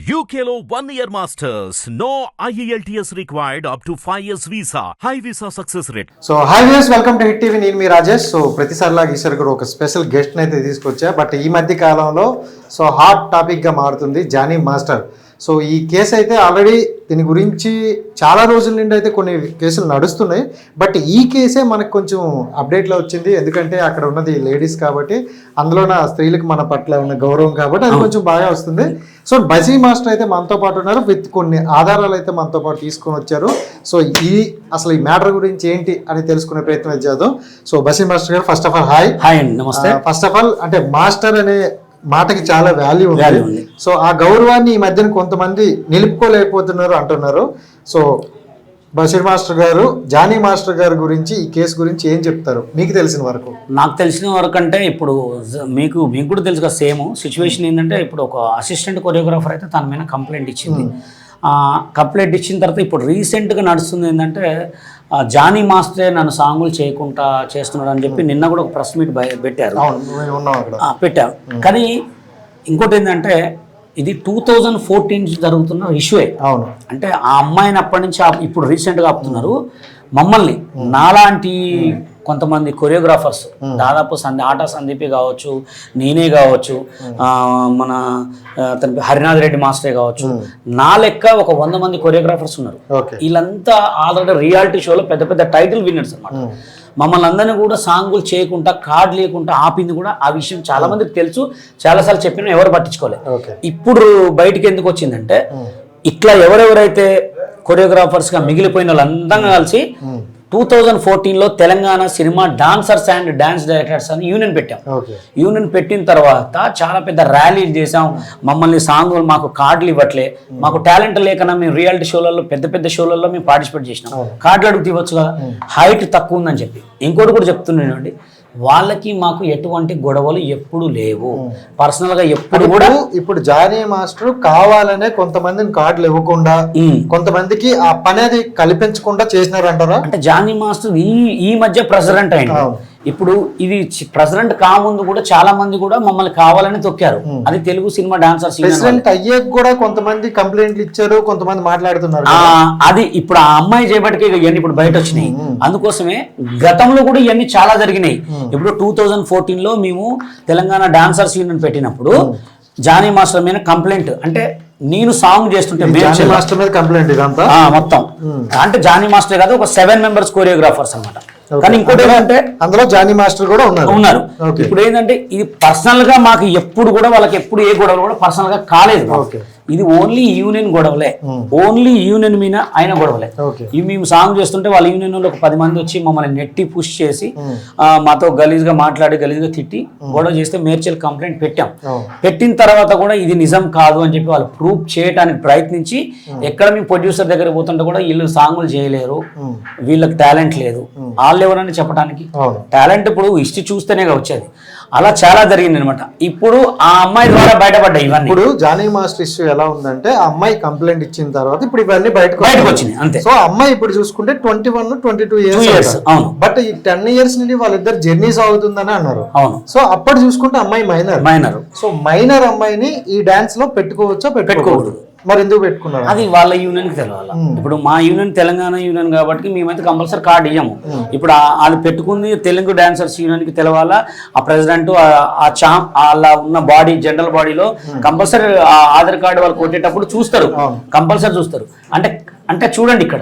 UKLO 1 year masters. No IELTS required up to 5 years visa. High visa success rate. So hi viewers, welcome to hit TV. నేను మీ Rajesh. So ప్రతిసారిలాగా ఈసారి కూడా ఒక special guest అయితే తీసుకొచ్చా. But ఈ మధ్య కాలంలో సో హాట్ టాపిక్ గా మారుతుంది జానీ మాస్టర్. సో ఈ కేసు అయితే ఆల్రెడీ దీని గురించి చాలా రోజుల నుండి అయితే కొన్ని కేసులు నడుస్తున్నాయి. బట్ ఈ కేసే మనకు కొంచెం అప్డేట్లో వచ్చింది. ఎందుకంటే అక్కడ ఉన్నది లేడీస్ కాబట్టి, అందులో నా స్త్రీలకు మన పట్ల ఉన్న గౌరవం కాబట్టి అది కొంచెం బాగా వస్తుంది. సో బజీ మాస్టర్ అయితే మనతో పాటు ఉన్నారు, విత్ కొన్ని ఆధారాలు అయితే మనతో పాటు తీసుకొని వచ్చారు. సో అసలు ఈ మ్యాటర్ గురించి ఏంటి అని తెలుసుకునే ప్రయత్నం చేద్దాం. సో బజీ మాస్టర్ గారు, first of all hi. Hi అండి, నమస్తే. ఫస్ట్ ఆఫ్ ఆల్ అంటే మాస్టర్ అనే మాటకి చాలా వాల్యూ ఉంది. సో ఆ గౌరవాన్ని ఈ మధ్యన కొంతమంది నిలుపుకోలేకపోతున్నారు అంటున్నారు. సో బషీర్ మాస్టర్ గారు, జానీ మాస్టర్ గారి గురించి, ఈ కేసు గురించి ఏం చెప్తారు మీకు తెలిసిన వరకు? నాకు తెలిసిన వరకు అంటే ఇప్పుడు మీకు కూడా తెలుసు కదా, సేమ్ సిచ్యువేషన్ ఏంటంటే ఇప్పుడు ఒక అసిస్టెంట్ కొరియోగ్రాఫర్ అయితే తన మీద కంప్లైంట్ ఇచ్చింది. కంప్లైంట్ ఇచ్చిన తర్వాత ఇప్పుడు రీసెంట్గా నడుస్తుంది ఏంటంటే జానీ మాస్టరే నన్ను సాంగులు చేయకుండా చేస్తున్నాడు అని చెప్పి నిన్న కూడా ఒక ప్రెస్ మీట్ పెట్టారు. పెట్టారు. కానీ ఇంకోటి ఏంటంటే ఇది 2014 జరుగుతున్న ఇష్యూయే. అవును. అంటే ఆ అమ్మాయిని అప్పటి నుంచి ఇప్పుడు రీసెంట్గా ఆపుతున్నారు. మమ్మల్ని నాలాంటి కొంతమంది కొరియోగ్రాఫర్స్, దాదాపు ఆటా సందీపే కావచ్చు, నేనే కావచ్చు, మన హరినాథ్ రెడ్డి మాస్టరే కావచ్చు, నా లెక్క ఒక 100 మంది కొరియోగ్రాఫర్స్ ఉన్నారు. వీళ్ళంతా ఆల్రెడీ రియాలిటీ షోలో పెద్ద పెద్ద టైటిల్ విన్నర్స్ అనమాట. మమ్మల్ని అందరినీ కూడా సాంగులు చేయకుండా, కార్డు లేకుండా ఆపింది కూడా ఆ విషయం చాలా మందికి తెలుసు. చాలాసార్లు చెప్పినా ఎవరు పట్టించుకోలేదు. ఇప్పుడు బయటికి ఎందుకు వచ్చిందంటే ఇట్లా ఎవరెవరైతే కొరియోగ్రాఫర్స్గా మిగిలిపోయిన వాళ్ళందరూ కలిసి 2014లో Telangana cinema dancers and dance directors అని యూనియన్ పెట్టాం. యూనియన్ పెట్టిన తర్వాత చాలా పెద్ద ర్యాలీలు చేసాం. మమ్మల్ని సాంగులు, మాకు కార్డులు ఇవ్వట్లే, మాకు టాలెంట్ లేకన్నా మేము రియాలిటీ షోలలో, పెద్ద పెద్ద షోలలో మేము పార్టిసిపేట్ చేసినాం. కార్డులు అడుగు తీవచ్చు కదా, హైట్ తక్కువ ఉందని చెప్పి. ఇంకోటి కూడా చెప్తున్నానండి, వాళ్ళకి మాకు ఎటువంటి గొడవలు ఎప్పుడు లేవు. పర్సనల్ గా ఎప్పుడు కూడా ఇప్పుడు జానీ మాస్టర్ కావాలనే కొంతమందిని కార్డులు ఇవ్వకుండా, కొంతమందికి ఆ పని అది కల్పించకుండా చేసినారంటారా? అంటే జానీ మాస్టర్ ఈ మధ్య ప్రెసిడెంట్ అయింది. ఇప్పుడు ఇది ప్రెసిడెంట్ కాముందు కూడా చాలా మంది కూడా మమ్మల్ని కావాలని తొక్కారు. అది తెలుగు సినిమా డాన్సర్స్ ప్రెసిడెంట్ అయ్యాక కూడా కొంతమంది కంప్లైంట్లు ఇచ్చారు, కొంతమంది మాట్లాడుతున్నారు. అది ఇప్పుడు ఆ అమ్మాయి చేపటికి ఇవన్నీ ఇప్పుడు బయట వచ్చినాయి. అందుకోసమే గతంలో కూడా ఇవన్నీ చాలా జరిగినాయి. ఇప్పుడు 2014లో మేము తెలంగాణ డాన్సర్స్ యూనియన్ పెట్టినప్పుడు జానీ మాస్టర్ మీద కంప్లైంట్, అంటే నేను సాంగ్ చేస్తుంటే మాస్టర్ మీద కంప్లైంట్ ఇదంతా మొత్తం. అంటే జానీ మాస్టర్ కాదు, ఒక 7 మెంబర్స్ కొరియోగ్రాఫర్స్ అనమాట. కానీ ఇంకోటి ఏంటంటే అందులో జానీ మాస్టర్ కూడా ఉన్నారు. ఇప్పుడు ఏంటంటే ఇది పర్సనల్ గా మాకు ఎప్పుడు కూడా వాళ్ళకి ఎప్పుడు ఏ గొడవలు కూడా పర్సనల్ గా కాలేదు. ఇది ఓన్లీ యూనియన్ గొడవలే, ఓన్లీ యూనియన్ మీద అయిన గొడవలే. ఇవి మేము సాంగ్ చేస్తుంటే వాళ్ళ యూనియన్ లో ఒక 10 మంది వచ్చి మమ్మల్ని నెట్టి పుష్ చేసి మాతో గలీజ్ గా మాట్లాడి, గలీజ్ గా తిట్టి గొడవ చేస్తే మేడ్చల్ కంప్లైంట్ పెట్టాం. పెట్టిన తర్వాత కూడా ఇది నిజం కాదు అని చెప్పి వాళ్ళు ప్రూవ్ చేయడానికి ప్రయత్నించి, ఎక్కడ మేము ప్రొడ్యూసర్ దగ్గర పోతుంటే కూడా వీళ్ళు సాంగులు చేయలేరు, వీళ్ళకి టాలెంట్ లేదు, వాళ్ళు ఎవరని చెప్పడానికి. టాలెంట్ ఇప్పుడు హిస్టరీ చూస్తేనే వచ్చేది. అలా చాలా జరిగింది అనమాట. ఇప్పుడు ఆ అమ్మాయి ద్వారా బయటపడ్డాయి ఇవన్నీ. ఇప్పుడు జానీ మాస్టర్ ఇష్యూ ఎలా ఉందంటే, ఆ అమ్మాయి కంప్లైంట్ ఇచ్చిన తర్వాత ఇప్పుడు ఇవన్నీ బయటకు వచ్చినాయి అంతే. సో అమ్మాయి ఇప్పుడు చూసుకుంటే 21, 22 ఇయర్స్. అవును. బట్ ఈ 10 ఇయర్స్ నుండి వాళ్ళిద్దరు జర్నీ సాగుతుందని అన్నారు. అవును. సో అప్పుడు చూసుకుంటే అమ్మాయి మైనర్. సో మైనర్ అమ్మాయిని ఈ డాన్స్ లో పెట్టుకోవచ్చా పెట్టుకోకూడదు? మరి ఎందుకు పెట్టుకున్నారు? అది వాళ్ళ యూనియన్ కి తెలవాలి. ఇప్పుడు మా యూనియన్ తెలంగాణ యూనియన్ కాబట్టి మేమైతే కంపల్సరీ కార్డు ఇయ్యము. ఇప్పుడు వాళ్ళు పెట్టుకుంది తెలుగు డాన్సర్స్ యూనియన్ కి తెలవాలా. ఆ ప్రెసిడెంట్ అలా ఉన్న బాడీ, జనరల్ బాడీలో కంపల్సరీ ఆధార్ కార్డు వాళ్ళు కొట్టేటప్పుడు చూస్తారు, కంపల్సరీ చూస్తారు. అంటే చూడండి, ఇక్కడ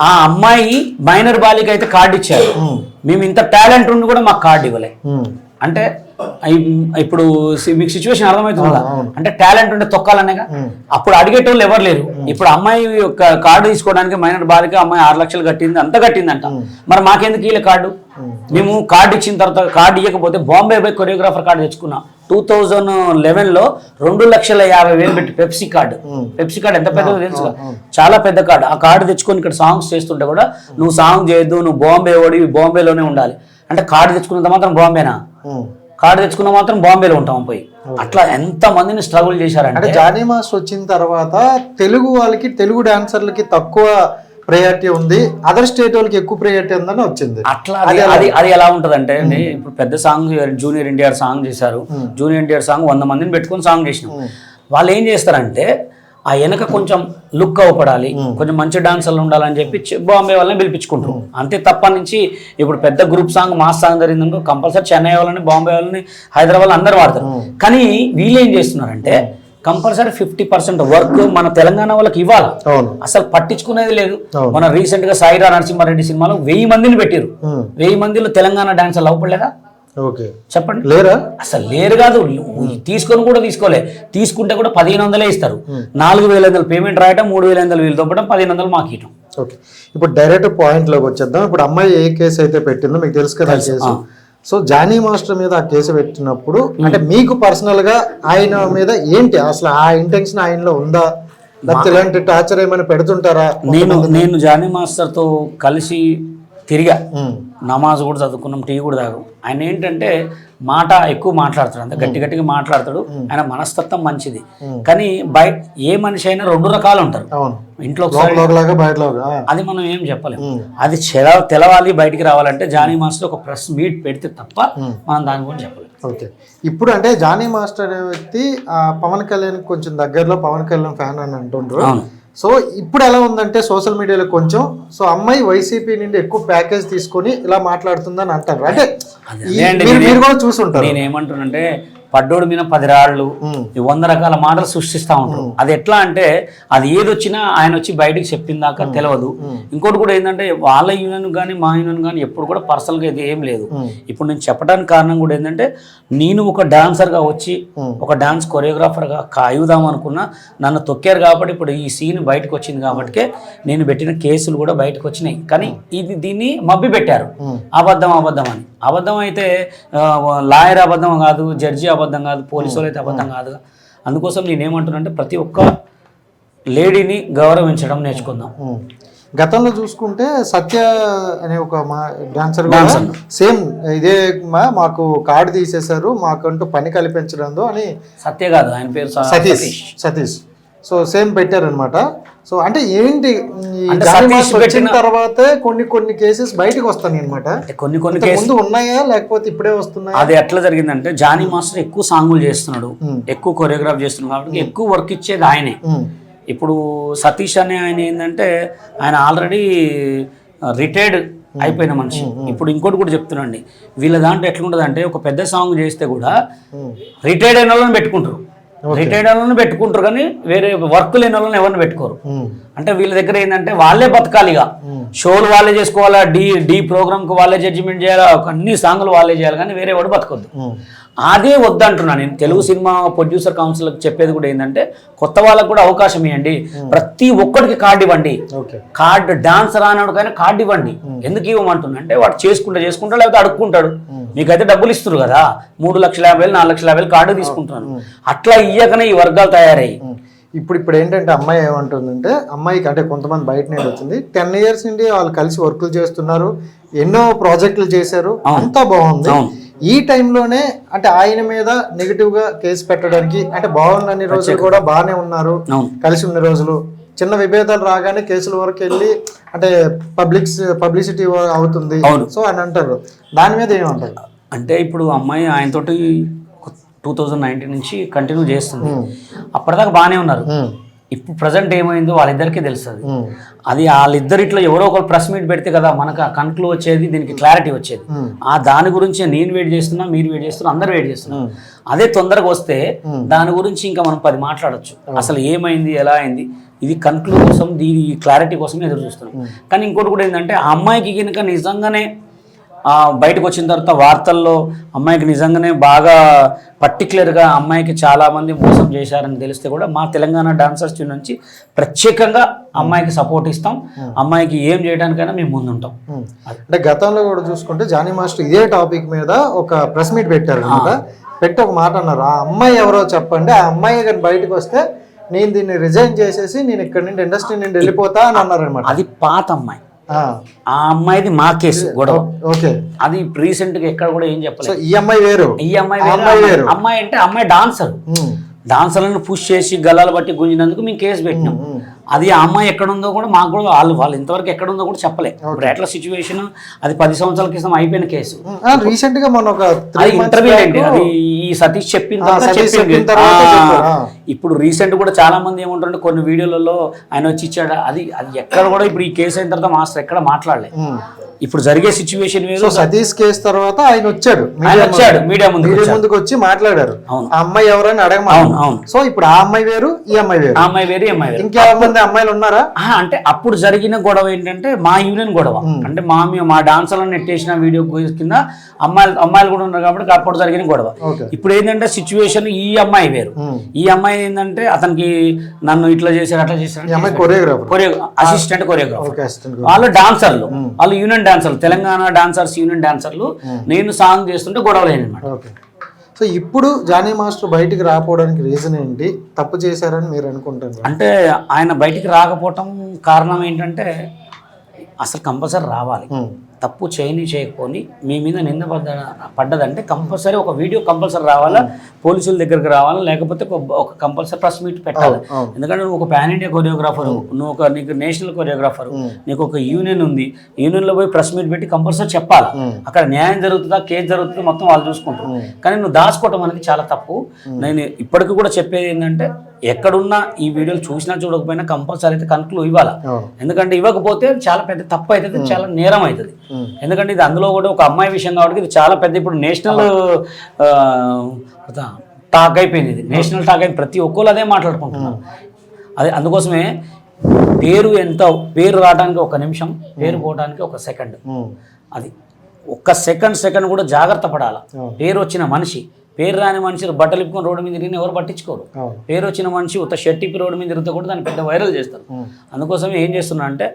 ఆ అమ్మాయి మైనర్ బాలిక అయితే కార్డు ఇచ్చారు, మేము ఇంత టాలెంట్ ఉండి కూడా మాకు కార్డు ఇవ్వలే. అంటే ఇప్పుడు మీకు సిచ్యువేషన్ అర్థమవుతుందా? అంటే టాలెంట్ ఉంటే తొక్కాలనేగా. అప్పుడు అడిగేటోళ్ళు ఎవరు లేరు. ఇప్పుడు అమ్మాయి యొక్క కార్డు తీసుకోవడానికి మైనర్ బాలిక అమ్మాయి 6 లక్షలు కట్టింది, అంత కట్టిందంట. మరి మాకెందుకు వీళ్ళ కార్డు? మేము కార్డు ఇచ్చిన తర్వాత, కార్డు ఇవ్వకపోతే బాంబే బై కొరియోగ్రాఫర్ కార్డు తెచ్చుకున్నాం 2011లో 2,50,000 పెట్టి. పెప్సీ కార్డు ఎంత పెద్దదో తెలుసు, చాలా పెద్ద కార్డు. ఆ కార్డు తెచ్చుకొని ఇక్కడ సాంగ్స్ చేస్తుంటే కూడా, నువ్వు సాంగ్ చేయొద్దు, నువ్వు బాంబే ఓడి బాంబేలోనే ఉండాలి అంటే, కార్డు తెచ్చుకున్నంత మాత్రం బాంబేనా? కార్డు తెచ్చుకున్న మాత్రం బాంబేలో ఉంటాం పోయి. అట్లా ఎంత మందిని స్ట్రగుల్ చేశారంటే, జానీ మాస్టర్ వచ్చిన తర్వాత తెలుగు వాళ్ళకి, తెలుగు డాన్సర్లకి తక్కువ ప్రయారిటీ ఉంది, అదర్ స్టేట్ వాళ్ళకి ఎక్కువ ప్రయారిటీ ఉందని వచ్చింది. అట్లా అది ఎలా ఉంటదంటే అండి, ఇప్పుడు పెద్ద సాంగ్ జూనియర్ ఎన్టీఆర్ సాంగ్ చేశారు. జూనియర్ ఎన్టీఆర్ సాంగ్ 100 మందిని పెట్టుకొని సాంగ్ చేసినాం. వాళ్ళు ఏం చేస్తారంటే ఆ వెనక కొంచెం లుక్ అవ్వపడాలి, కొంచెం మంచి డాన్సర్లు ఉండాలని చెప్పి బాంబే వాళ్ళని పిలిపించుకుంటారు. అంతే తప్ప నుంచి ఇప్పుడు పెద్ద గ్రూప్ సాంగ్ మాస్ సాంగ్ జరిగిందనుకో కంపల్సరీ చెన్నై వాళ్ళని, బాంబే వాళ్ళని, హైదరాబాద్ అందరూ వాడతారు. కానీ వీళ్ళు ఏం చేస్తున్నారంటే కంపల్సరీ 50% వర్క్ మన తెలంగాణ వాళ్ళకి ఇవ్వాలి, అసలు పట్టించుకునేది లేదు. మన రీసెంట్ గా సాయిరా నరసింహారెడ్డి సినిమాలో 1000 మందిని పెట్టారు. 1000 మందిలో తెలంగాణ డాన్సర్లు అవ్వలేదా? చెప్పండి, లేరా? అసలు లేరు కాదు, తీసుకొని కూడా తీసుకోలే. తీసుకుంటే కూడా 1500 ఇస్తారు. 4500 పేమెంట్ రాయటం, 3500 వీళ్ళు దొబ్బడం, 1500 మాకు ఇవ్వటం. ఓకే, ఇప్పుడు డైరెక్ట్ పాయింట్ లోకి వచ్చేద్దాం. ఇప్పుడు అమ్మాయి ఏ కేసు అయితే పెట్టిందో మీకు తెలుసు కదా కేసు. సో జానీ మాస్టర్ మీద ఆ కేసు పెట్టినప్పుడు అంటే మీకు పర్సనల్ గా ఆయన మీద ఏంటి అసలు ఆ ఇంటెన్షన్ ఆయనలో ఉందా, లేకపోతే ఇలాంటి టార్చర్ ఏమైనా పెడుతుంటారా? నేను జానీ మాస్టర్ తో కలిసి తిరిగా, నమాజ్ కూడా చదువుకున్నాం, టీ కూడా తాగు. ఆయన ఏంటంటే మాట ఎక్కువ మాట్లాడతాడు, అంత గట్టి గట్టిగా మాట్లాడతాడు. ఆయన మనస్తత్వం మంచిది. కానీ బయట ఏ మనిషి అయినా 2 రకాలు ఉంటారు. ఇంట్లో అది మనం ఏం చెప్పలేము. అది తెలవాలి, బయటికి రావాలంటే జానీ మాస్టర్ ఒక ప్రెస్ మీట్ పెడితే తప్ప మనం దాని గురించి చెప్పలేము. ఓకే, ఇప్పుడు అంటే జానీ మాస్టర్ అనే వ్యక్తి పవన్ కళ్యాణ్ కొంచెం దగ్గరలో పవన్ కళ్యాణ్ ఫ్యాన్ అని అంటుండ్రు. సో ఇప్పుడు ఎలా ఉందంటే సోషల్ మీడియాలో కొంచెం సో అమ్మాయి వైసీపీ నుండి ఎక్కువ ప్యాకేజ్ తీసుకొని ఇలా మాట్లాడుతుందని అంటారు. అంటే మీరు కూడా చూసుంటారు. నేను ఏమంటానంటే పడ్డోడు మీద 10 రాళ్ళు 100 రకాల మాటలు సృష్టిస్తూ ఉంటారు. అది ఎట్లా అంటే అది ఏదొచ్చినా ఆయన వచ్చి బయటికి చెప్పిన దాకా తెలియదు. ఇంకోటి కూడా ఏంటంటే వాళ్ళ యూనియన్ కానీ మా యూనియన్ కానీ ఎప్పుడు కూడా పర్సనల్గా ఇది ఏం లేదు. ఇప్పుడు నేను చెప్పడానికి కారణం కూడా ఏంటంటే నేను ఒక డాన్సర్గా వచ్చి ఒక డాన్స్ కొరియోగ్రాఫర్గా కాయుదాం అనుకున్నా, నన్ను తొక్కారు కాబట్టి ఇప్పుడు ఈ సీన్ బయటకు వచ్చింది కాబట్టి నేను పెట్టిన కేసులు కూడా బయటకు వచ్చినాయి. కానీ దీన్ని మబ్బి పెట్టారు, అబద్ధం అని. అబద్ధం అయితే లాయర్ అబద్ధం కాదు, జడ్జి అబద్ధం కాదు, పోలీసు వాళ్ళు అయితే అబద్ధం కాదు. అందుకోసం నేనేమంటున్నానంటే ప్రతి ఒక్క లేడీని గౌరవించడం నేర్చుకుందాం. గతంలో చూసుకుంటే సత్య అనే ఒక మా డాన్సర్ సేమ్ ఇదే మాకు కార్డు తీసేశారు, మాకంటూ పని కల్పించడం అని. సత్య కాదు, ఆయన పేరు సతీష్. సో సేమ్ పెట్టారనమాట. సో అంటే ఏంటి వచ్చిన తర్వాత కొన్ని కేసెస్ బయటకు వస్తాయి అనమాట. కొన్ని కేసులు ఉన్నాయా లేకపోతే ఇప్పుడే వస్తున్నాయా? అది ఎట్లా జరిగిందంటే జానీ మాస్టర్ ఎక్కువ సాంగులు చేస్తున్నాడు, ఎక్కువ కొరియోగ్రాఫ్ చేస్తున్నాడు కాబట్టి ఎక్కువ వర్క్ ఇచ్చేది ఆయనే. ఇప్పుడు సతీష్ అనే ఆయన ఏంటంటే ఆయన ఆల్రెడీ రిటైర్డ్ అయిపోయిన మనిషి. ఇప్పుడు ఇంకోటి కూడా చెప్తున్నాండి, వీళ్ళ దాంట్లో ఎట్లుంటుంది అంటే ఒక పెద్ద సాంగ్ చేస్తే కూడా రిటైర్డ్ అయిన వాళ్ళని పెట్టుకుంటారు, కానీ వేరే వర్క్ లేని వాళ్ళని ఎవరిని పెట్టుకోరు. అంటే వీళ్ళ దగ్గర ఏంటంటే వాళ్ళే బతకాలిగా, షోలు వాళ్ళే చేసుకోవాలా, డి ప్రోగ్రామ్కి వాళ్ళే జడ్జిమెంట్ చేయాలా, అన్ని సాంగ్లు వాళ్ళే చేయాలి, కానీ వేరే వాడు బతకొద్దు. అదే వద్దంటున్నాను నేను. తెలుగు సినిమా ప్రొడ్యూసర్ కౌన్సిల్కి చెప్పేది కూడా ఏంటంటే కొత్త వాళ్ళకు కూడా అవకాశం ఇవ్వండి, ప్రతి ఒక్కడికి కార్డు ఇవ్వండి. కార్డు డాన్స్ రానాడు కానీ కార్డు ఇవ్వండి. ఎందుకు ఇవ్వమంటున్నా అంటే వాడు చేసుకుంటా లేకపోతే అడుక్కుంటాడు. మీకైతే డబ్బులు ఇస్తారు కదా, 3,50,000 4,50,000 కార్డు తీసుకుంటున్నాను. అట్లా ఇయ్యకనే ఈ వర్గాలు తయారయ్యి. ఇప్పుడు ఏంటంటే అమ్మాయి ఏమంటుందంటే, అమ్మాయికి అంటే కొంతమంది బయట నుండి వచ్చింది, 10 years నుండి వాళ్ళు కలిసి వర్కులు చేస్తున్నారు, ఎన్నో ప్రాజెక్టులు చేశారు, అంతా బాగుంది. ఈ టైంలోనే అంటే ఆయన మీద నెగిటివ్ గా కేసు పెట్టడానికి అంటే బాగున్నన్ని రోజులు కూడా బాగానే ఉన్నారు, కలిసి ఉన్న రోజులు చిన్న విభేదాలు రాగానే కేసుల వరకు వెళ్ళి అంటే పబ్లిసిటీ అవుతుంది సో అని అంటారు. దాని మీద ఏమంటారు? అంటే ఇప్పుడు అమ్మాయి ఆయనతోటి 2019 నుంచి కంటిన్యూ చేస్తుంది. అప్పటిదాకా బాగానే ఉన్నారు. ఇప్పుడు ప్రజెంట్ ఏమైందో వాళ్ళిద్దరికీ తెలుస్తుంది. అది వాళ్ళిద్దరిట్లో ఎవరో ఒకరు ప్రెస్ మీట్ పెడితే కదా మనకు ఆ కన్క్లూ వచ్చేది, దీనికి క్లారిటీ వచ్చేది. దాని గురించి నేను వెయిట్ చేస్తున్నా, మీరు వెయిట్ చేస్తున్నా, అందరు వెయిట్ చేస్తున్నారు. అదే తొందరగా వస్తే దాని గురించి ఇంకా మనం 10 మాట్లాడచ్చు. అసలు ఏమైంది, ఎలా అయింది, ఇది కన్క్లూ కోసం, దీని క్లారిటీ కోసం ఎదురు చూస్తున్నాం. కానీ ఇంకోటి కూడా ఏంటంటే ఆ అమ్మాయికి కనుక నిజంగానే బయటకు వచ్చిన తర్వాత వార్తల్లో అమ్మాయికి నిజంగానే బాగా పర్టికులర్గా అమ్మాయికి చాలామంది మోసం చేశారని తెలిస్తే కూడా మా తెలంగాణ డాన్సర్స్ నుంచి ప్రత్యేకంగా అమ్మాయికి సపోర్ట్ ఇస్తాం. అమ్మాయికి ఏం చేయడానికైనా మేము ముందుంటాం. అంటే గతంలో కూడా చూసుకుంటే జానీ మాస్టర్ ఇదే టాపిక్ మీద ఒక ప్రెస్ మీట్ పెట్టారు అనమాట. పెట్టి ఒక మాట అన్నారు, ఆ అమ్మాయి ఎవరో చెప్పండి, ఆ అమ్మాయి కానీ బయటకు వస్తే నేను దీన్ని రిజైన్ చేసేసి నేను ఇక్కడ నుండి ఇండస్ట్రీ నుండి వెళ్ళిపోతా అని అన్నారు అనమాట. అది పాత అమ్మాయి. ఆ అమ్మాయిది మా కేసు గొడవ. ఓకే, అది రీసెంట్ గా ఎక్కడ కూడా ఏం చెప్పలేదు. ఈ అమ్మాయి వేరు, ఈ అమ్మాయి వేరు. అమ్మాయి అంటే అమ్మాయి డాన్సర్లను పుష్ చేసి గల్లాలు బట్టి గుంజినందుకు మేము కేసు పెట్టినాం. అది ఆ అమ్మాయి ఎక్కడ ఉందో కూడా మాకు కూడా వాళ్ళు ఇంతవరకు ఎక్కడ ఉందో కూడా చెప్పలే. ఇప్పుడు ఎట్లా సిచ్యువేషన్ అది 10 సంవత్సరాల క్రితం అయిపోయిన కేసు. రీసెంట్ గా మన అది ఇంటర్వ్యూ అండి, అది ఈ సతీష్ చెప్పిన తర్వాత ఇప్పుడు రీసెంట్ కూడా చాలా మంది ఏమంటారంటే కొన్ని వీడియోలలో ఆయన వచ్చి ఇచ్చాడు, అది ఎక్కడ కూడా ఇప్పుడు ఈ కేసు అయిన తర్వాత మాస్టర్ ఎక్కడ మాట్లాడలే. ఇప్పుడు జరిగే సిచ్యువేషన్ వేరు. సతీష్ కేసు తర్వాత ఆయన వచ్చాడు మీడియా ముందుకు వచ్చి మాట్లాడారు. ఆ అమ్మాయి ఎవరని అడగమని. సో ఇప్పుడు ఆ అమ్మాయి వేరు, ఈ అమ్మాయి వేరు. ఆ అమ్మాయి వేరు, ఈ అమ్మాయి వేరు. ఇంకేమంది అమ్మాయిలు ఉన్నారా అంటే అప్పుడు జరిగిన గొడవ ఏంటంటే మా యూనియన్ గొడవ. అంటే మా డాన్సర్లను నెట్టేసిన వీడియో కింద అమ్మాయిలు కూడా ఉన్నారు కాబట్టి అప్పుడు జరిగిన గొడవ. ఇప్పుడు ఏంటంటే సిచ్యువేషన్ ఈ అమ్మాయి వేరు. ఈ అమ్మాయి ఏంటంటే అతనికి నన్ను ఇట్లా చేశారు అట్లా చేశారు, అసిస్టెంట్ కొరియోగ్రాఫర్. వాళ్ళు డాన్సర్లు, వాళ్ళు యూనియన్ డాన్సర్లు, తెలంగాణ డాన్సర్స్ యూనియన్ డాన్సర్లు. నేను సాంగ్ చేస్తుంటే గొడవలు అన్నమాట. సో ఇప్పుడు జానీ మాస్టర్ బయటికి రాకపోవడానికి రీజన్ ఏంటి? తప్పు చేశారని మీరు అనుకుంటారు? అంటే ఆయన బయటికి రాకపోవటం కారణం ఏంటంటే అసలు కంపల్సరీ రావాలి. తప్పు చేయకపోని మీ మీద నింద పడ్డదంటే కంపల్సరీ ఒక వీడియో కంపల్సరీ రావాలా, పోలీసుల దగ్గరికి రావాలా, లేకపోతే ఒక కంపల్సరీ ప్రెస్ మీట్ పెట్టాలి. ఎందుకంటే నువ్వు ఒక పాన్ ఇండియా కొరియోగ్రాఫరు, నీకు నేషనల్ కొరియోగ్రాఫరు, నీకు ఒక యూనియన్ ఉంది, యూనియన్లో పోయి ప్రెస్ మీట్ పెట్టి కంపల్సరీ చెప్పాలి. అక్కడ న్యాయం జరుగుతుందా, కేసు జరుగుతుందా మొత్తం వాళ్ళు చూసుకుంటారు. కానీ నువ్వు దాచుకోవటం అనేది చాలా తప్పు. నేను ఇప్పటికీ కూడా చెప్పేది ఏంటంటే ఎక్కడున్నా ఈ వీడియోలు చూసినా చూడకపోయినా కంపల్సరీ అయితే కన్క్లూ ఇవ్వాలి. ఎందుకంటే ఇవ్వకపోతే చాలా పెద్ద తప్పు అవుతుంది, చాలా నేరం అవుతుంది. ఎందుకంటే ఇది అందులో కూడా ఒక అమ్మాయి విషయం కాబట్టి ఇది చాలా పెద్ద ఇప్పుడు నేషనల్ టాక్ అయిపోయింది. ఇది నేషనల్ టాక్ అయింది, ప్రతి ఒక్కరు అదే మాట్లాడుకుంటున్నారు. అదే అందుకోసమే పేరు రావడానికి 1 నిమిషం, పేరు పోవడానికి 1 సెకండ్. అది 1 సెకండ్ కూడా జాగ్రత్త పడాలి. పేరు వచ్చిన మనిషి, పేరు రాని మనిషి బట్టలు ఇప్పుకొని రోడ్డు మీద తిరిగిన ఎవరు పట్టించుకోరు. పేరు వచ్చిన మనిషి ఉత్త షర్ట్ ఇప్పి రోడ్డు మీద తిరిగితే కూడా దాన్ని పెద్ద వైరల్ చేస్తారు. అందుకోసం ఏం చేస్తున్నా అంటే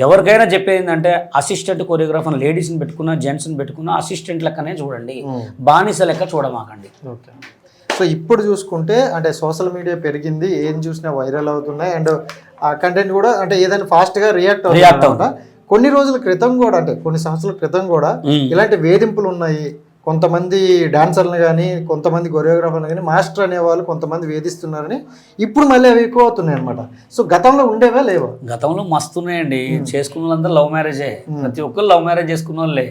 ఎవరికైనా చెప్పేది ఏంటంటే అసిస్టెంట్ కొరియోగ్రాఫర్ లేడీస్ని పెట్టుకున్నా జెంట్స్ని పెట్టుకున్నా అసిస్టెంట్ లెక్కనే చూడండి, బానిస లెక్క చూడమాకండి. సో ఇప్పుడు చూసుకుంటే అంటే సోషల్ మీడియా పెరిగింది, ఏం చూసినా వైరల్ అవుతున్నాయి. అండ్ ఆ కంటెంట్ కూడా అంటే ఏదైనా ఫాస్ట్గా రియాక్ట్ అవుతుంది. కొన్ని రోజుల క్రితం కూడా అంటే కొన్ని సంవత్సరాల క్రితం కూడా ఇలాంటి వేధింపులు ఉన్నాయి. కొంతమంది డాన్సర్లు కానీ కొంతమంది కొరియోగ్రాఫర్లు కానీ మాస్టర్ అనేవాళ్ళు కొంతమంది వేధిస్తున్నారని ఇప్పుడు మళ్ళీ అవి ఎక్కువ అవుతున్నాయి అనమాట. సో గతంలో ఉండేవా లేవా? గతంలో మస్తున్నాయండి. చేసుకున్న వాళ్ళందరూ లవ్ మ్యారేజే, ప్రతి ఒక్కరు లవ్ మ్యారేజ్ చేసుకున్న వాళ్ళే,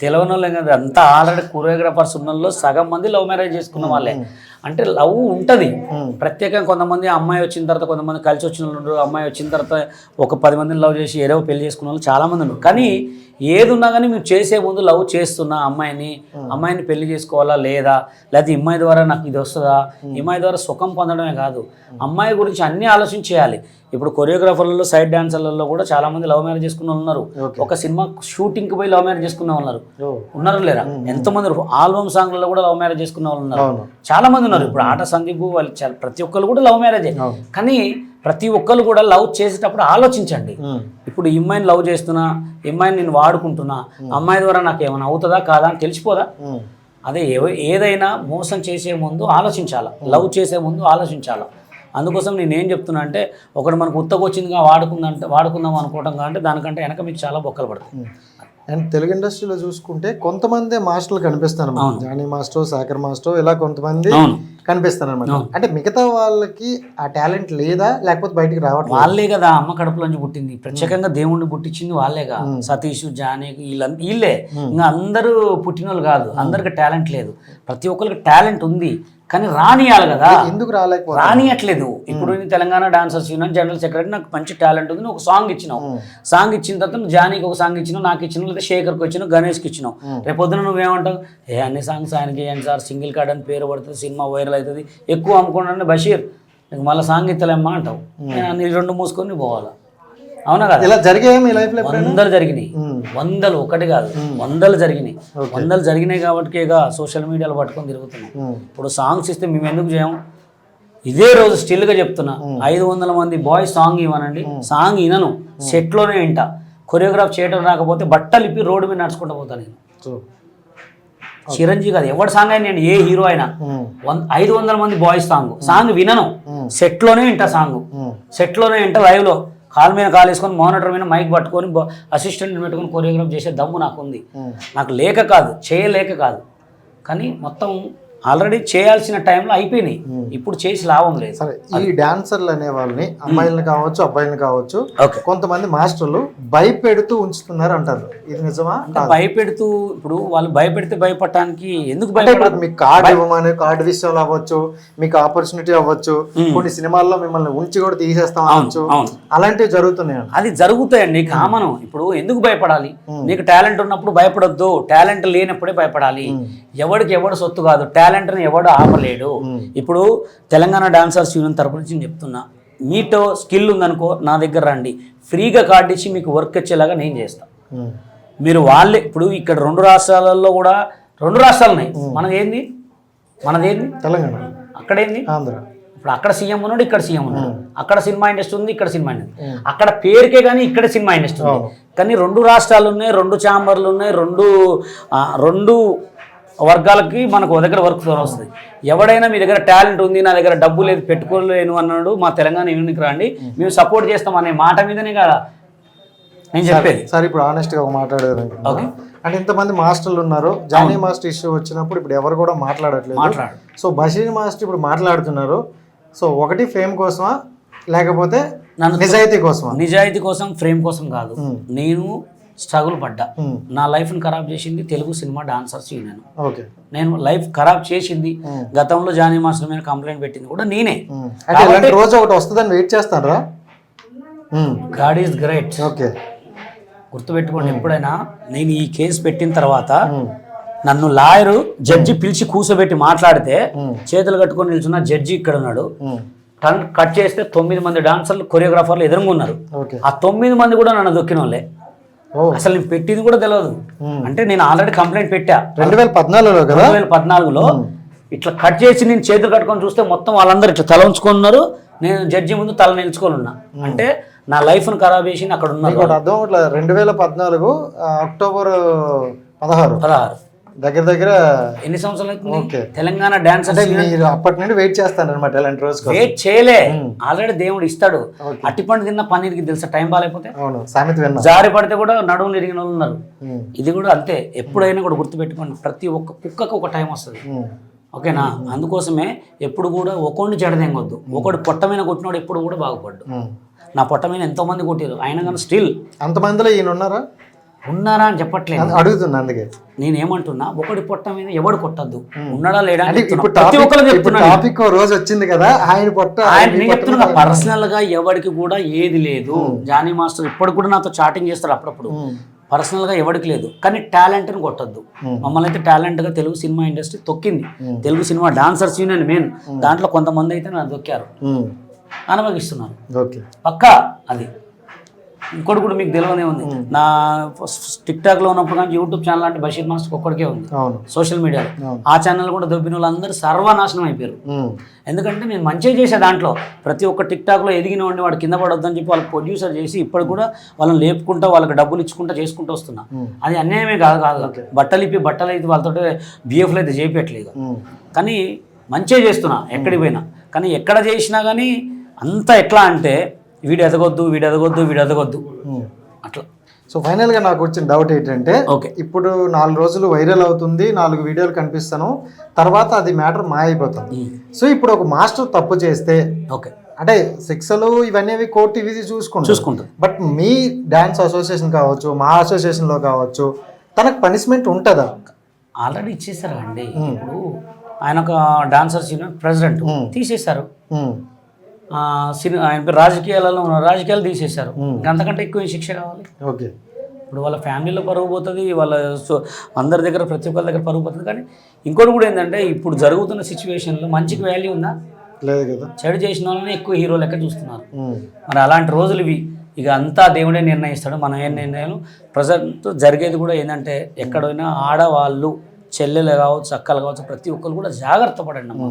తెలియని వాళ్ళే కదా. అంతా ఆల్రెడీ కొరియోగ్రాఫర్స్ ఉన్న వాళ్ళు సగం మంది లవ్ మ్యారేజ్ చేసుకున్న వాళ్ళే. అంటే లవ్ ఉంటుంది ప్రత్యేకంగా. కొంతమంది అమ్మాయి వచ్చిన తర్వాత కొంతమంది కలిసి వచ్చిన వాళ్ళు, అమ్మాయి వచ్చిన తర్వాత ఒక 10 మందిని లవ్ చేసి ఏదో పెళ్లి చేసుకున్న వాళ్ళు చాలామంది ఉన్నారు. కానీ ఏది ఉన్నా కానీ మీరు చేసే ముందు లవ్ చేస్తున్నా అమ్మాయిని పెళ్లి చేసుకోవాలా లేదా, లేకపోతే అమ్మాయి ద్వారా నాకు ఇది వస్తుందా, అమ్మాయి ద్వారా సుఖం పొందడమే కాదు, అమ్మాయి గురించి అన్నీ ఆలోచించేయాలి. ఇప్పుడు కొరియోగ్రాఫర్లలో సైడ్ డాన్సర్లలో కూడా చాలా మంది లవ్ మ్యారేజ్ చేసుకున్న వాళ్ళు ఉన్నారు. ఒక సినిమా షూటింగ్కి పోయి లవ్ మ్యారేజ్ చేసుకున్న వాళ్ళు ఉన్నారు లేరా? ఎంతమంది ఆల్బమ్ సాంగ్లలో కూడా లవ్ మ్యారేజ్ చేసుకున్న వాళ్ళు ఉన్నారు, చాలా మంది ఉన్నారు. ఇప్పుడు ఆట సందీప్ వాళ్ళు ప్రతి ఒక్కరు కూడా లవ్ మ్యారేజే. కానీ ప్రతి ఒక్కరు కూడా లవ్ చేసేటప్పుడు ఆలోచించండి. ఇప్పుడు ఈ అమ్మాయిని లవ్ చేస్తున్నా, ఈ అమ్మాయిని నేను వాడుకుంటున్నా, అమ్మాయి ద్వారా నాకు ఏమైనా అవుతుందా కాదా అని తెలిసిపోదా? అదే ఏదైనా మోసం చేసే ముందు ఆలోచించాలా, లవ్ చేసే ముందు ఆలోచించాలా. అందుకోసం నేనేం చెప్తున్నా అంటే ఒకటి మనకు ఉత్తకొచ్చిందిగా వాడుకుందాం అనుకోవటం అంటే దానికంటే వెనక మీకు చాలా బొక్కలు పడతాయి. అండ్ తెలుగు ఇండస్ట్రీలో చూసుకుంటే కొంతమంది మాస్టర్లు కనిపిస్తాను, జానీ మాస్టర్, శాఖర్ మాస్టర్, ఇలా కొంతమంది కనిపిస్తాను అనమాట. అంటే మిగతా వాళ్ళకి ఆ టాలెంట్ లేదా, లేకపోతే బయటికి రావడం? వాళ్ళే కదా అమ్మ కడుపులోంచి పుట్టింది, ప్రత్యేకంగా దేవుణ్ణి పుట్టించింది వాళ్ళేగా. సతీష్, జానీ వీళ్ళే, ఇంకా అందరూ పుట్టినోళ్ళు కాదు, అందరికి టాలెంట్ లేదు. ప్రతి ఒక్కరికి టాలెంట్ ఉంది కానీ రానియాలి కదా. ఎందుకు రానియట్లేదు? ఇప్పుడు Telangana dancers union general secretary, నాకు మంచి టాలెంట్ ఉంది, నువ్వు ఒక సాంగ్ ఇచ్చినావు, సాంగ్ ఇచ్చిన తర్వాత నువ్వు జానీకి ఒక సాంగ్ ఇచ్చినావు, నాకు ఇచ్చినావు, లేదా శేఖర్కి వచ్చినావు, గణేష్కి ఇచ్చినావు. రేపు పొద్దున నువ్వేమంటావు? అన్ని సాంగ్స్ ఆయనకి చేయండి సార్, సింగిల్ కార్డ్ అని పేరు పడుతుంది, సినిమా వైరల్ అవుతుంది, ఎక్కువ అమ్ముకోండి బషీర్, నీకు మళ్ళీ సాంగ్ ఇస్తలేమ్మా అంటావు. నేను 2 మూసుకొని పోవాలా? అవునా కదా? ఇలా జరిగాయి మీ లైఫ్లో? వందలు జరిగినాయి, వందలు, ఒకటి కాదు వందలు జరిగినాయి. వందలు జరిగినాయి కాబట్టి సోషల్ మీడియాలో పట్టుకొని తిరుగుతున్నాం. ఇప్పుడు సాంగ్స్ ఇస్తే మేము ఎందుకు చేయము? ఇదే రోజు స్టిల్గా చెప్తున్నా, 500 మంది బాయ్స్ సాంగ్ ఇవ్వనండి, సాంగ్ వినను, సెట్లోనే వింటా. కొరియోగ్రాఫ్ చేయడం రాకపోతే బట్టలు ఇప్పి రోడ్డు మీద నడుచుకుంటూ పోతాను నేను. చిరంజీవి కాదు, ఎవరి సాంగ్ అయినా, నేను ఏ హీరో అయినా 500 మంది బాయ్స్ సాంగ్ వినను, సెట్లోనే వింటా, సెట్లోనే వింటా, లైవ్లో కాలు మీద కాలు వేసుకొని మానిటర్ మీద మైక్ పట్టుకొని అసిస్టెంట్ పెట్టుకొని కొరియోగ్రాఫ్ చేసే దమ్ము నాకు ఉంది. నాకు లేక కాదు, చేయలేక కాదు, కానీ మొత్తం ఆల్రెడీ చేయాల్సిన టైంలో అయిపోయినాయి, ఇప్పుడు చేసి లాభం లేదు. సరే, ఈ డాన్సర్లు అనే వాళ్ళని అమ్మాయిలను కావచ్చు అబ్బాయిలను కావచ్చు ఓకే. కొంతమంది మాస్టర్లు భయపెడుతూ ఉంచుతున్నారు అంటారు, ఇది నిజమా? భయపెడుతూ, ఇప్పుడు వాళ్ళు భయపెడితే భయపడటానికి ఎందుకు అంటే ఇప్పుడు మీకు కార్డు ఇవ్వమని, కార్డు విషయంలో అవ్వచ్చు, మీకు ఆపర్చునిటీ అవ్వచ్చు, కొన్ని సినిమాల్లో మిమ్మల్ని ఉంచి కూడా తీసేస్తాం అవ్వచ్చు, అలాంటివి జరుగుతున్నాయి. అది జరుగుతాయండి, కామన్. ఇప్పుడు ఎందుకు భయపడాలి? నీకు టాలెంట్ ఉన్నప్పుడు భయపడొద్దు, టాలెంట్ లేనప్పుడే భయపడాలి. ఎవడికి ఎవడు సొత్తు కాదు, టాలెంట్ని ఎవడు ఆపలేడు. ఇప్పుడు తెలంగాణ డాన్సర్స్ యూనియన్ తరపు నుంచి నేను చెప్తున్నా, మీతో స్కిల్ ఉందనుకో నా దగ్గర రండి, ఫ్రీగా కార్డు ఇచ్చి మీకు వర్క్ వచ్చేలాగా నేను చేస్తాను. మీరు వాళ్ళే ఇప్పుడు ఇక్కడ 2 రాష్ట్రాలలో కూడా 2 రాష్ట్రాలు ఉన్నాయి. మనదేంది తెలంగాణ, అక్కడేంది ఆంధ్ర. ఇప్పుడు అక్కడ సీఎం ఉన్నాడు, ఇక్కడ సీఎం ఉన్నాడు. అక్కడ సినిమా ఇండస్ట్రీ ఉంది, ఇక్కడ సినిమా ఇండస్ట్రీ. అక్కడ పేరుకే కానీ ఇక్కడ సినిమా ఇండస్ట్రీ ఉంది. కానీ 2 రాష్ట్రాలు ఉన్నాయి, 2 ఛాంబర్లు ఉన్నాయి, 2 వర్గాలకి మనకు దగ్గర వర్క్ వస్తుంది. ఎవడైనా మీ దగ్గర టాలెంట్ ఉంది, నా దగ్గర డబ్బు లేదు, పెట్టుకోలేను అన్నాడు, మా తెలంగాణ యూనియన్కి రండి, మేము సపోర్ట్ చేస్తాం అనే మాట మీదనే కదా నేను చెప్పేది. సార్, ఇప్పుడు ఆనెస్ట్గా మాట్లాడేది అంటే ఇంతమంది మాస్టర్లు ఉన్నారు, జానీ మాస్టర్ ఇష్యూ వచ్చినప్పుడు ఇప్పుడు ఎవరు కూడా మాట్లాడట్లేదు. సో బషీర్ మాస్టర్ ఇప్పుడు మాట్లాడుతున్నారు. సో ఒకటి ఫేమ్ కోసమా లేకపోతే నిజాయితీ కోసమా? నిజాయితీ కోసం, ఫ్రేమ్ కోసం కాదు. నేను స్ట్రగుల్ పడ్డా, నా లైఫ్ని ఖరాబ్ చేసింది తెలుగు సినిమా డాన్సర్స్ యూనియన్. నేను లైఫ్ ఖరాబ్ చేసింది, గతంలో జానీ మాస్టర్ మీద కంప్లైంట్ పెట్టింది కూడా నేనే. రోజు ఒకటి వస్తుందని వెయిట్ చేస్తారా? God is great. ఓకే, గుర్తుపెట్టుకోండి. ఎప్పుడైనా నేను ఈ కేసు పెట్టిన తర్వాత నన్ను లాయరు జడ్జి పిలిచి కూర్చోబెట్టి మాట్లాడితే చేతులు కట్టుకొని నిల్చున్న జడ్జి ఇక్కడ ఉన్నాడు. కట్ చేస్తే 9 మంది డాన్సర్లు, కొరియోగ్రాఫర్లు ఎదురుగా ఉన్నారు. ఆ 9 మంది కూడా నన్ను దొక్కిన వాళ్ళే. అసలు నేను పెట్టింది కూడా తెలియదు. అంటే నేను ఆల్రెడీ కంప్లైంట్ పెట్టా 2014లో. ఇట్లా కట్ చేసి నేను చేతులు కట్టుకొని చూస్తే మొత్తం వాళ్ళందరూ ఇట్లా తల ఉంచుకున్నారు. నేను జడ్జి ముందు తల నిలుచుకొని ఉన్నా. అంటే నా లైఫ్ను ఖరాబ్ చేసి అక్కడ ఉన్నారు. 2014 అక్టోబర్ 16 దగ్గర ఎన్ని సంవత్సరాలు అవుతుంది? తెలంగాణ డాన్సర్స్ అప్పటి నుండి వెయిట్ చేస్తాను అనమాట. వెయిట్ చేయలే, ఆల్రెడీ దేవుడు ఇస్తాడు. అట్టిపండు తిన్న పన్నీర్కి తెలుసా టైం బాగాలేకపోతే? జారి పడితే కూడా నడుములు ఇరిగిన వాళ్ళు ఉన్నారు. ఇది కూడా అంతే. ఎప్పుడైనా కూడా గుర్తుపెట్టుకోండి, ప్రతి ఒక్క కుక్కకు ఒక టైం వస్తుంది. ఓకేనా? అందుకోసమే ఎప్పుడు కూడా ఒకడిని చెడదెంగొద్దు. ఒకటి పొట్ట మీద కొట్టినోడు ఎప్పుడు కూడా బాగుపడ్డు. నా పొట్ట మీద ఎంతో మంది కొట్టారు, అయినా కానీ స్టిల్ అంతమందిలో ఈయన ఉన్నారా అని చెప్పట్లేదు, అడుగుతున్నా. అందుకే నేనేమంటున్నా, ఒకటి పొట్ట మీద ఎవడు కొట్టద్దు. ఉన్నాడా లేడా టాపిక్ రోజు వచ్చింది కదా, ఆయన పొట్ట. నేను చెప్తున్నా, పర్సనల్ గా ఎవరికి కూడా ఏది లేదు. జానీ మాస్టర్ ఇప్పుడు కూడా నాతో చాటింగ్ చేస్తాడు అప్పుడప్పుడు. పర్సనల్ గా ఎవరికి లేదు, కానీ టాలెంట్ ని కొట్టద్దు. మమ్మల్ని అయితే టాలెంట్ గా తెలుగు సినిమా ఇండస్ట్రీ తొక్కింది. Telugu cinema dancers union main దాంట్లో కొంతమంది అయితే నన్ను దొక్కారు, అనుభవిస్తున్నారు పక్కా. అది ఇంకోటి కూడా మీకు తెలియనే ఉంది. నా టిక్ టాక్ లో ఉన్నప్పుడు కానీ యూట్యూబ్ ఛానల్ అంటే బషీర్ మాస్టర్ ఒక్కడికే ఉంది సోషల్ మీడియాలో. ఆ ఛానల్ కూడా దొబ్బిన వాళ్ళందరూ సర్వనాశనం అయిపోయారు. ఎందుకంటే నేను మంచిగా చేసే దాంట్లో ప్రతి ఒక్క టిక్ టాక్ లో ఎదిగిన వాడిని వాడు కింద పడొద్దని చెప్పి వాళ్ళకి ప్రొడ్యూసర్ చేసి ఇప్పుడు కూడా వాళ్ళని లేపుకుంటా వాళ్ళకి డబ్బులు ఇచ్చుకుంటా చేసుకుంటూ వస్తున్నా. అది అన్యాయమే కాదు. బట్టలు అయితే వాళ్ళతో బిఎఫ్లో అయితే చేయించట్లేదు, కానీ మంచిగా చేస్తున్నా ఎక్కడికి పోయినా. కానీ ఎక్కడ చేసినా కానీ అంతా ఎట్లా అంటే వీడు ఎదగొద్దు అట్లా. సో ఫైనల్గా నాకు వచ్చిన డౌట్ ఏంటంటే, ఇప్పుడు 4 రోజులు వైరల్ అవుతుంది, 4 వీడియోలు కనిపిస్తాను, తర్వాత అది మ్యాటర్ మాయైపోతుంది. సో ఇప్పుడు ఒక మాస్టర్ తప్పు చేస్తే అంటే శిక్షలు ఇవన్నీ కోర్టు ఇవి చూసుకుంటారు. బట్ మీ డాన్స్ అసోసియేషన్ కావచ్చు, మా అసోసియేషన్లో కావచ్చు, తనకు పనిష్మెంట్ ఉంటుందా? ఆల్రెడీ ఇచ్చేసారు అండి. ఇప్పుడు ఆయన ఒక డాన్సర్స్ యూనియన్ ప్రెసిడెంట్ తీసేశారు. ఆయన రాజకీయాలు తీసేశారు. అంతకంటే ఎక్కువ శిక్ష కావాలి. ఇప్పుడు వాళ్ళ ఫ్యామిలీలో పరుగు పోతుంది, వాళ్ళ అందరి దగ్గర ప్రతి ఒక్కరి దగ్గర పరుగు పోతుంది. కానీ ఇంకోటి కూడా ఏంటంటే, ఇప్పుడు జరుగుతున్న సిచ్యువేషన్లో మంచికి వాల్యూ ఉందా? లేదు కదా. చెడు చేసిన వాళ్ళని ఎక్కువ హీరో లెక్క చూస్తున్నారు. మరి అలాంటి రోజులు ఇవి. ఇక అంతా దేవుడే నిర్ణయిస్తాడు. మనం ఏం నిర్ణయాలు ప్రజెంట్ జరిగేది కూడా ఏంటంటే, ఎక్కడైనా ఆడవాళ్ళు, చెల్లెలు కావచ్చు, అక్కలు కావచ్చు, ప్రతి ఒక్కరు కూడా జాగ్రత్త పడండి అమ్మ.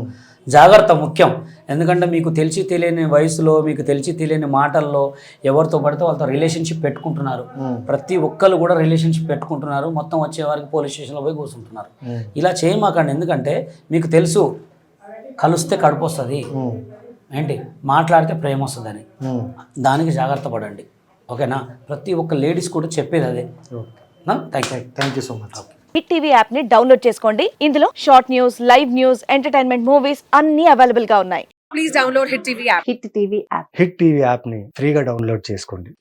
జాగ్రత్త ముఖ్యం. ఎందుకంటే మీకు తెలిసి తెలియని వయసులో, మీకు తెలిసి తెలియని మాటల్లో ఎవరితో పడితే వాళ్ళతో రిలేషన్షిప్ పెట్టుకుంటున్నారు. ప్రతి ఒక్కరు కూడా రిలేషన్షిప్ పెట్టుకుంటున్నారు. మొత్తం వచ్చే వారికి పోలీస్ స్టేషన్లో పోయి కూర్చుంటున్నారు. ఇలా చేయమాకండి. ఎందుకంటే మీకు తెలుసు, కలిస్తే కడుపు వస్తుంది, ఏంటి మాట్లాడితే ప్రేమ వస్తుందని. దానికి జాగ్రత్త పడండి. ఓకేనా? ప్రతి ఒక్క లేడీస్ కూడా చెప్పేది అదే. Thank you so much. Hit TV app ని డౌన్లోడ్ చేసుకోండి. ఇందులో short news, live news, entertainment movies అన్ని అవైలబుల్ గా ఉన్నాయి. Please download Hit TV app. Hit TV app. Hit TV యాప్ని ఫ్రీగా డౌన్లోడ్ చేసుకోండి.